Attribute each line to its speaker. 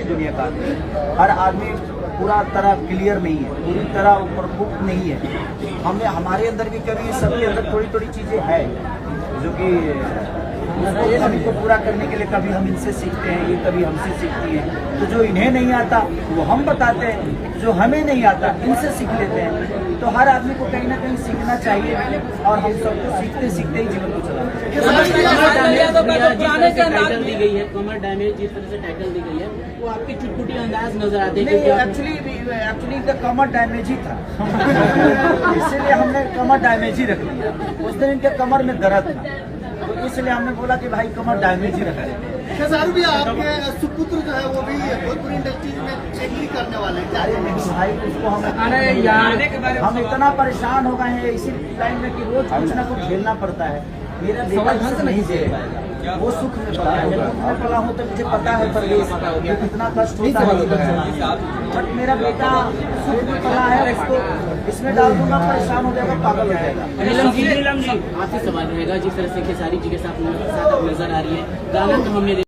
Speaker 1: दुनिया का आदमी, हर आदमी पूरा तरह क्लियर नहीं है, पूरी तरह परफेक्ट नहीं है। हमें हमारे अंदर भी कभी सबके अंदर थोड़ी थोड़ी चीजें है जो कि सभी को पूरा करने के लिए कभी हम इनसे सीखते हैं, ये कभी हमसे सीखती हैं। तो जो इन्हें नहीं आता वो हम बताते हैं, जो हमें नहीं आता इनसे सीख लेते हैं। तो हर आदमी को कहीं ना कहीं सीखना चाहिए और हम सबको सीखते सीखते ही जीवन को चलाना चाहिए।
Speaker 2: दी गई है कमर डैमेज, जिस तरह से टैकल दी गई है वो आपकी चुटपुटी अंदाज नजर आते हैं।
Speaker 1: एक्चुअली कमर डैमेज ही था इसीलिए हमने कमर डैमेज ही रख लिया। उस दिन इनके कमर में दर्द था तो इसलिए हमने बोला कि भाई कमर डैमेज ही रखा है।
Speaker 3: खेसारी भी आपके सुपुत्र जो है वो भी भोजपुरी इंडस्ट्री में एंट्री करने वाले हैं।
Speaker 1: अरे नहीं भाई, उसको हम इतना परेशान हो गए हैं इसी टाइम में कि रोज कुछ ना कुछ झेलना पड़ता है। मेरा बेटा से नहीं झेल पाएगा, वो सुख में पला है, मैं दुख में पला हूँ तो मुझे पता है परदेश कि कितना कष्ट होता है। बट मेरा बेटा सुख में पला है, उसको इसमें डाल दूंगा परेशान हो जाएगा, पागल हो जाएगा।
Speaker 2: आपसे सवाल रहेगा, जिस तरह से खेसारी जी के साथ नजर आ रही है गाना तो हमने